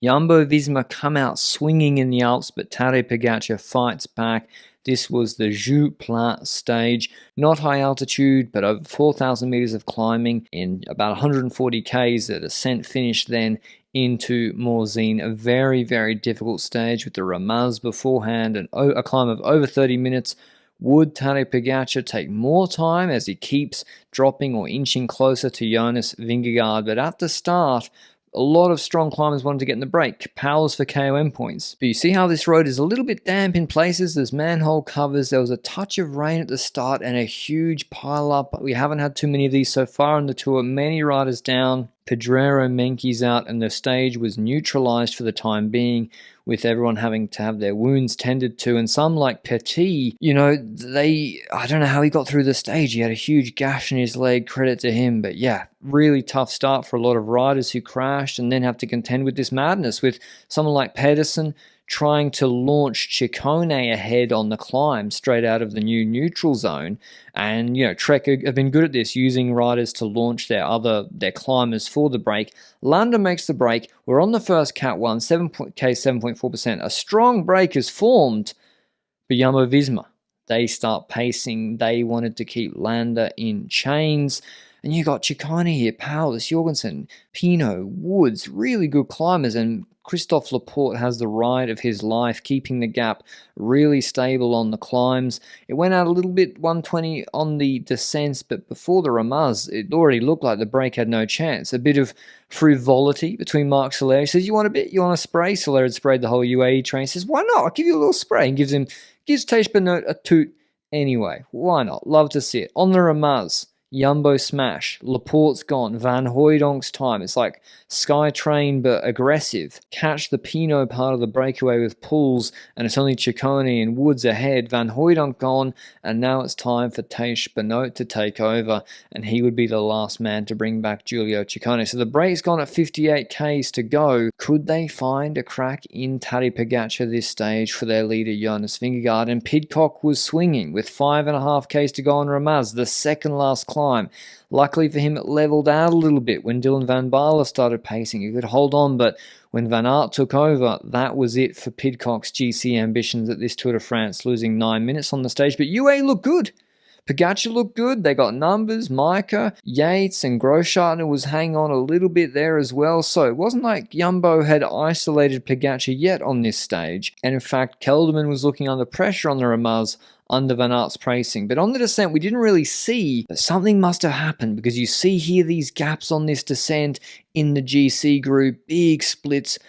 Jumbo-Visma come out swinging in the Alps, but Tadej Pogacar fights back. This was the Joux Plane stage, not high altitude, but over 4,000 meters of climbing in about 140 k's. The descent finished then into Morzine, a very, very difficult stage with the Ramaz beforehand and a climb of over 30 minutes. Would Tadej Pogacar take more time as he keeps dropping or inching closer to Jonas Vingegaard? But at the start, a lot of strong climbers wanted to get in the break. Powers for KOM points. But you see how this road is a little bit damp in places. There's manhole covers. There was a touch of rain at the start and a huge pile up. We haven't had too many of these so far on the tour. Many riders down. Pedrero Menkes out, and the stage was neutralized for the time being, with everyone having to have their wounds tended to. And some, like Petit, I don't know how he got through the stage. He had a huge gash in his leg, credit to him. But yeah, really tough start for a lot of riders who crashed and then have to contend with this madness, with someone like Pedersen trying to launch Ciccone ahead on the climb straight out of the new neutral zone. And, Trek have been good at this, using riders to launch their climbers for the break. Landa makes the break. We're on the first Cat 1, 7.4%. A strong break is formed for Jumbo-Visma. They start pacing. They wanted to keep Landa in chains. And you got Ciccone here, Powers, Jorgensen, Pinot, Woods, really good climbers. And Christophe Laporte has the ride of his life, keeping the gap really stable on the climbs. It went out a little bit, 120 on the descents, but before the Ramaz, it already looked like the break had no chance. A bit of frivolity between Marc Soler. He says, you want a spray? Soler had sprayed the whole UAE train. He says, why not? I'll give you a little spray. And gives Tadej Benoot a toot anyway. Why not? Love to see it. On the Ramaz, Jumbo smash. Laporte's gone. Van Hooydonk's time. It's like SkyTrain but aggressive. Catch the Pinot part of the breakaway with pulls, and it's only Ciccone and Woods ahead. Van Hooydonk gone, and now it's time for Tadej Benoot to take over, and he would be the last man to bring back Giulio Ciccone. So the break's gone at 58 k's to go. Could they find a crack in Tadej Pogacar this stage for their leader Jonas Vingegaard? And Pidcock was swinging with 5.5 k's to go on Ramaz, the second last climb. Luckily for him, it leveled out a little bit when Dylan van Baarle started pacing. He could hold on, but when Van Aert took over, that was it for Pidcock's GC ambitions at this Tour de France, losing 9 minutes on the stage. But UAE looked good. Pogacar looked good. They got numbers. Micah, Yates, and Großschartner was hanging on a little bit there as well. So it wasn't like Jumbo had isolated Pogacar yet on this stage. And in fact, Kelderman was looking under pressure on the Ramaz under Van Aert's pacing. But on the descent, we didn't really see, but something must have happened, because you see here these gaps on this descent in the GC group, big splits.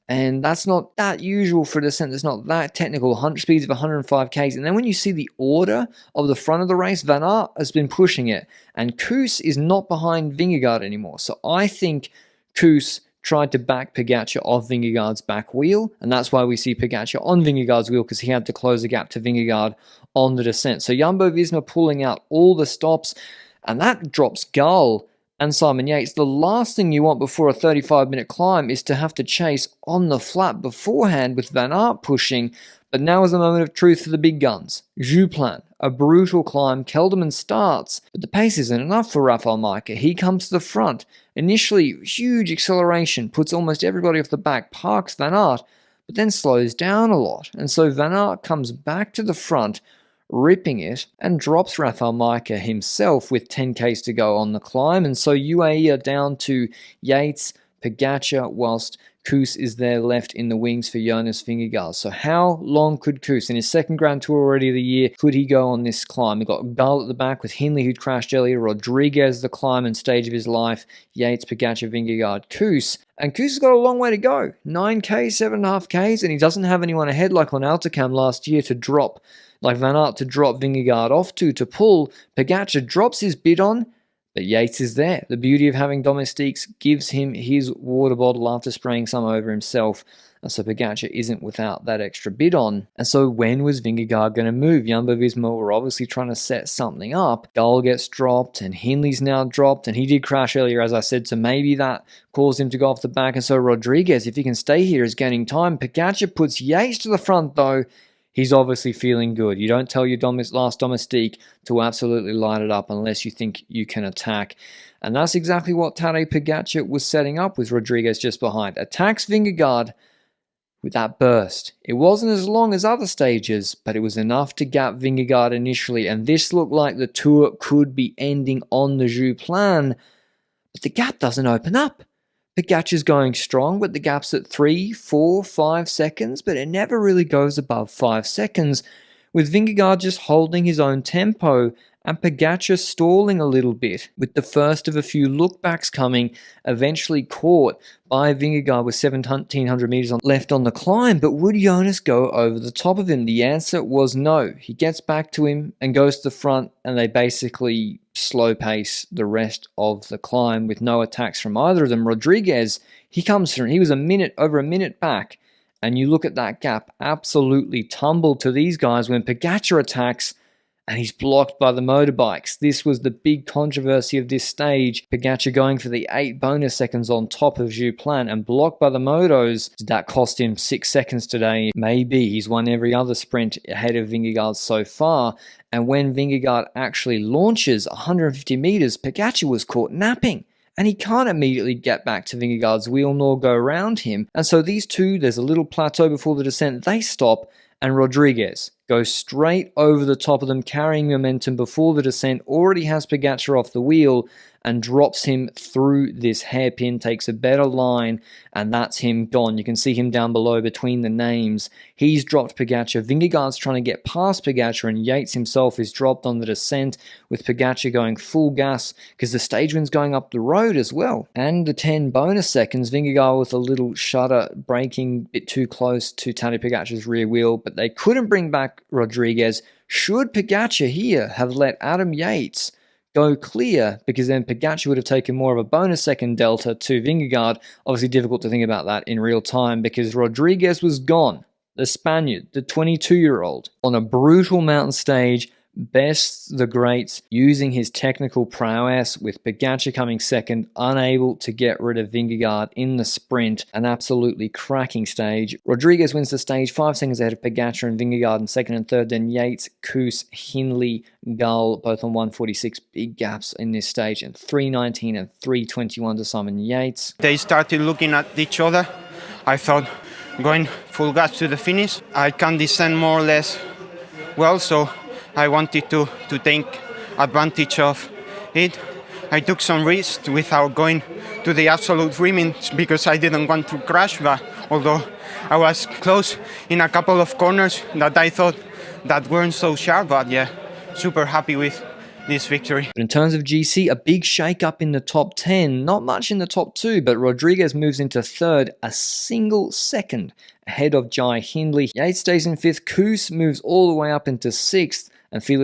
And that's not that usual for a descent. That's not that technical. 100 speeds of 105 k's. And then when you see the order of the front of the race, Van Aert has been pushing it. And Kuss is not behind Vingegaard anymore. So I think Kuss tried to back Pogacar off Vingegaard's back wheel. And that's why we see Pogacar on Vingegaard's wheel, because he had to close the gap to Vingegaard on the descent. So Jumbo-Visma pulling out all the stops. And that drops Gull and Simon Yates. The last thing you want before a 35-minute climb is to have to chase on the flat beforehand with Van Aert pushing. But now is the moment of truth for the big guns. Joux Plane, a brutal climb. Kelderman starts, but the pace isn't enough for Rafael Micah. He comes to the front. Initially, huge acceleration, puts almost everybody off the back, parks Van Aert, but then slows down a lot. And so Van Aert comes back to the front, ripping it, and drops Rafael Micah himself with 10 k's to go on the climb. And so UAE are down to Yates, Pogacar, whilst Kuss is there left in the wings for Jonas Vingegaard. So how long could Kuss, in his second Grand Tour already of the year, could he go on this climb? We've got Gull at the back with Hindley, who'd crashed earlier, Rodriguez, the climb and stage of his life, Yates, Pogacar, Vingegaard, Kuss. And Kuss has got a long way to go. 9k, 7.5 k's, and he doesn't have anyone ahead like on Altacam last year to drop, like Van Aert to drop Vingegaard off to pull. Pogacar drops his bidon, but Yates is there. The beauty of having domestiques gives him his water bottle after spraying some over himself. And so Pogacar isn't without that extra bidon. And so when was Vingegaard going to move? Jumbo-Visma were obviously trying to set something up. Gull gets dropped, and Hindley's now dropped, and he did crash earlier, as I said, so maybe that caused him to go off the back. And so Rodriguez, if he can stay here, is gaining time. Pogacar puts Yates to the front, though. He's obviously feeling good. You don't tell your last domestique to absolutely light it up unless you think you can attack. And that's exactly what Tadej Pogacar was setting up with Rodriguez just behind. Attacks Vingegaard with that burst. It wasn't as long as other stages, but it was enough to gap Vingegaard initially, and this looked like the Tour could be ending on the Joux Plane, but the gap doesn't open up. Pogacar's going strong, but the gap's at 3, 4, 5 seconds, but it never really goes above 5 seconds, with Vingegaard just holding his own tempo and Pogacar stalling a little bit, with the first of a few lookbacks coming, eventually caught by Vingegaard with 1,700 meters left on the climb. But would Jonas go over the top of him? The answer was no. He gets back to him and goes to the front, and they basically slow pace the rest of the climb with no attacks from either of them. Rodriguez, he comes through, he was over a minute back, and you look at that gap, absolutely tumbled to these guys when Pogacar attacks, and he's blocked by the motorbikes. This was the big controversy of this stage. Pogacar going for the 8 bonus seconds on top of Joux Plane and blocked by the motos. Did that cost him 6 seconds today? Maybe. He's won every other sprint ahead of Vingegaard so far. And when Vingegaard actually launches 150 meters, Pogacar was caught napping. And he can't immediately get back to Vingegaard's wheel nor go around him. And so these two, there's a little plateau before the descent, they stop, and Rodriguez goes straight over the top of them, carrying momentum before the descent, already has Pogacar off the wheel, and drops him through this hairpin, takes a better line, and that's him gone. You can see him down below between the names. He's dropped Pogacar. Vingegaard's trying to get past Pogacar, and Yates himself is dropped on the descent, with Pogacar going full gas, because the stage wind's going up the road as well. And the 10 bonus seconds, Vingegaard with a little shudder, braking a bit too close to Tadej Pogacar's rear wheel, but they couldn't bring back Rodriguez. Should Pogacar here have let Adam Yates go clear, because then Pogacar would have taken more of a bonus second delta to Vingegaard. Obviously difficult to think about that in real time, because Rodriguez was gone. The Spaniard, the 22-year-old, on a brutal mountain stage, best the greats, using his technical prowess, with Pogacar coming second, unable to get rid of Vingegaard in the sprint. An absolutely cracking stage. Rodriguez wins the stage 5 seconds ahead of Pogacar and Vingegaard in second and third. Then Yates, Kuss, Hindley, Gull, both on 1:46. Big gaps in this stage, and 3:19 and 3:21 to Simon Yates. They started looking at each other. I thought, going full gas to the finish, I can descend more or less well, so I wanted to take advantage of it. I took some risks without going to the absolute limit because I didn't want to crash, but although I was close in a couple of corners that I thought that weren't so sharp, but yeah, super happy with this victory. But in terms of GC, a big shake-up in the top 10, not much in the top 2, but Rodriguez moves into third, a single second ahead of Jai Hindley. Yates stays in 5th, Kuss moves all the way up into 6th, and Felix